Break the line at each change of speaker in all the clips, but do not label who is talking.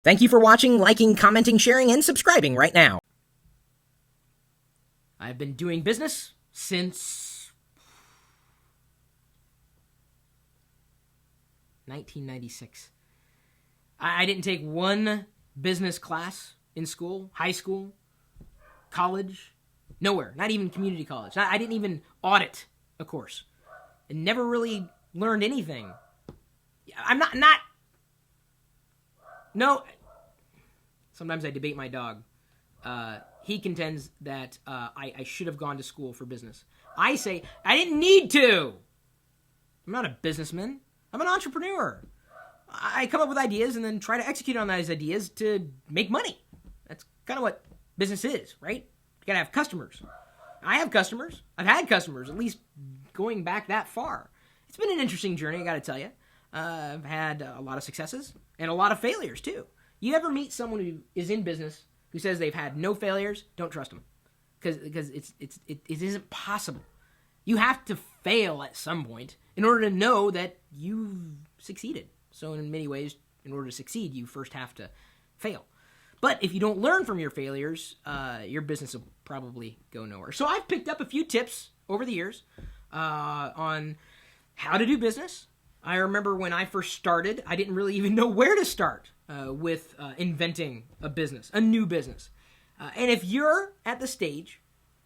Thank you for watching, liking, commenting, sharing, and subscribing right now.
I've been doing business since 1996. I didn't take one business class in school, high school, college, nowhere, not even community college. I didn't even audit a course and never really learned anything. I'm not, no. Sometimes I debate my dog. He contends that I should have gone to school for business. I say, I didn't need to. I'm not a businessman. I'm an entrepreneur. I come up with ideas and then try to execute on those ideas to make money. That's kind of what business is, right? You gotta have customers. I have customers. I've had customers, at least going back that far. It's been an interesting journey, I gotta tell you. I've had a lot of successes and a lot of failures, too. You ever meet someone who is in business who says they've had no failures? Don't trust them. Because it isn't possible. You have to fail at some point in order to know that you've succeeded. So in many ways, in order to succeed, you first have to fail. But if you don't learn from your failures, your business will probably go nowhere. So I've picked up a few tips over the years on how to do business. I remember when I first started, I didn't really even know where to start with inventing a business, a new business. And if you're at the stage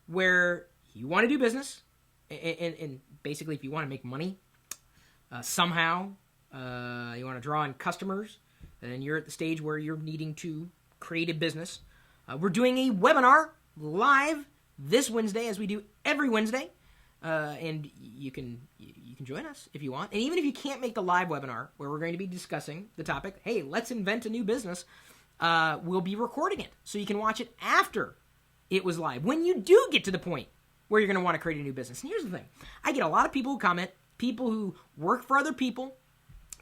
where you want to do business, and basically if you want to make money somehow, you want to draw in customers, and you're at the stage where you're needing to create a business, we're doing a webinar live this Wednesday, as we do every Wednesday. And you can join us if you want. And even if you can't make the live webinar where we're going to be discussing the topic, hey, let's invent a new business, we'll be recording it so you can watch it after it was live. When you do get to the point where you're going to want to create a new business. And here's the thing. I get a lot of people who comment, people who work for other people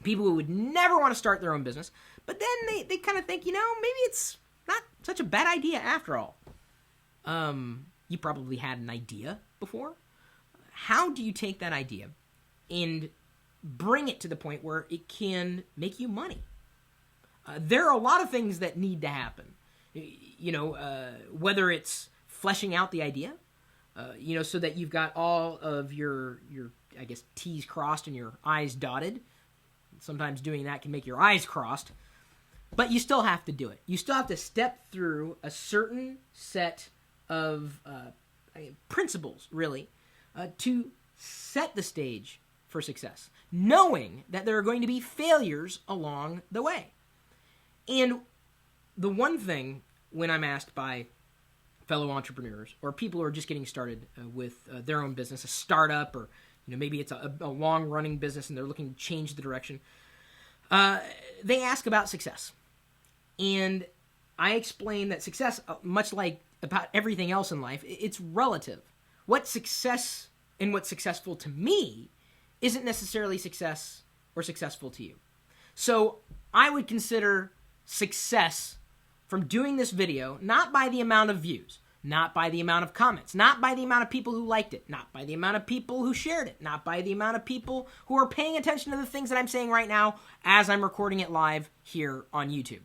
who would never want to start their own business, but then they kind of think, maybe it's not such a bad idea after all. You probably had an idea before. How do you take that idea and bring it to the point where it can make you money? There are a lot of things that need to happen. Whether it's fleshing out the idea, so that you've got all of your I guess, T's crossed and your I's dotted. Sometimes doing that can make your I's crossed. But you still have to do it. You still have to step through a certain set of principles, really, to set the stage for success, knowing that there are going to be failures along the way. And the one thing, when I'm asked by fellow entrepreneurs or people who are just getting started with their own business, a startup, or maybe it's a long-running business and they're looking to change the direction, they ask about success. And I explain that success, much like about everything else in life, it's relative. What's success and what's successful to me isn't necessarily success or successful to you. So I would consider success from doing this video not by the amount of views, not by the amount of comments, not by the amount of people who liked it, not by the amount of people who shared it, not by the amount of people who are paying attention to the things that I'm saying right now as I'm recording it live here on YouTube.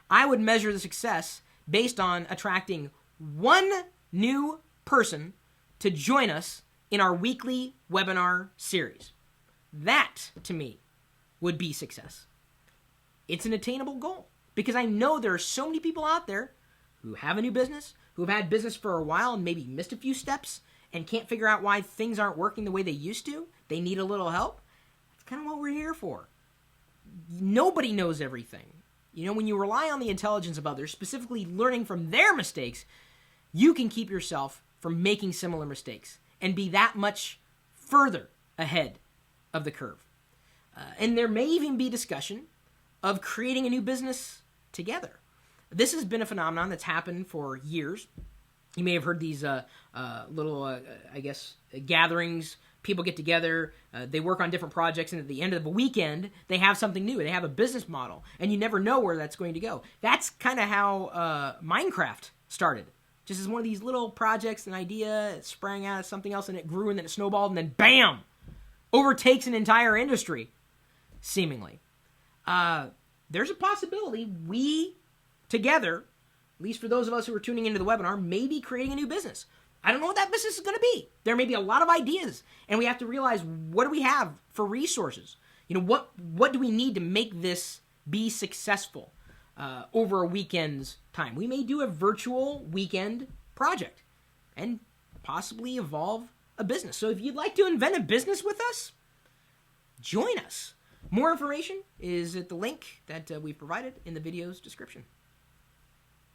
I would measure the success based on attracting one new person to join us in our weekly webinar series. That, to me, would be success. It's an attainable goal because I know there are so many people out there who have a new business, who have had business for a while and maybe missed a few steps and can't figure out why things aren't working the way they used to. They need a little help. That's kind of what we're here for. Nobody knows everything. When you rely on the intelligence of others, specifically learning from their mistakes, you can keep yourself from making similar mistakes and be that much further ahead of the curve. And there may even be discussion of creating a new business together. This has been a phenomenon that's happened for years. You may have heard these little, gatherings. People get together, they work on different projects, and at the end of a weekend, they have something new. They have a business model, and you never know where that's going to go. That's kind of how Minecraft started. Just as one of these little projects, an idea, it sprang out of something else, and it grew, and then it snowballed, and then BAM! Overtakes an entire industry, seemingly. there's a possibility we together, at least for those of us who are tuning into the webinar, may be creating a new business. I don't know what that business is going to be. There may be a lot of ideas, and we have to realize, what do we have for resources? What do we need to make this be successful over a weekend's time? We may do a virtual weekend project and possibly evolve a business. So if you'd like to invent a business with us, join us. More information is at the link that we've provided in the video's description.